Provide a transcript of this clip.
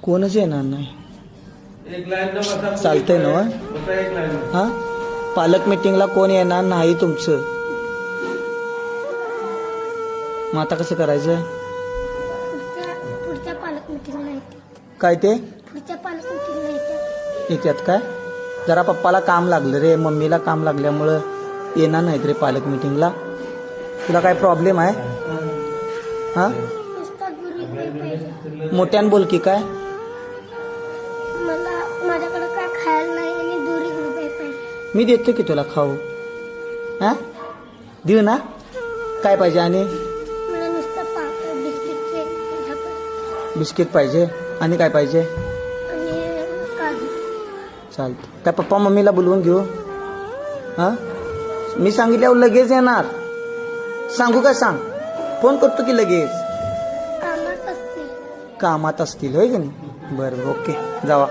कोणच येणार नाही. चालतंय ना? हा, पालक मीटिंगला कोण येणार नाही तुमचं. मग आता कसं करायचं? पुढच्या पालक मीटिंगला येतात. काय ते पुढच्या पालक मीटिंगला येतात. येतात काय? जरा पप्पाला काम लागलं रे, मम्मीला काम लागल्यामुळं येणार नाहीत रे पालक मीटिंगला. तुला काय प्रॉब्लेम आहे? हा, नुसता गुरु पाहिजे. मोठ्यान बोल की. काय? मला माझ्याकडे काय खायला नाही आणि दुरी रुपये पाहिजे. मी देतो की तुला खाऊ. हा, देऊ ना? काय पाहिजे? आणि मला नुसतं बिस्किटचे बिस्किट पाहिजे. आणि काय पाहिजे? आणि काजू. चालतं. काय पप्पा मम्मीला बोलवून घेऊ? हा, मी सांगितल्यावर लगेच येणार. सांगू का? सांग, फोन करतो की लगेच. कामात असतील. कामात असतील होय की नाही? बरं, ओके, जावा.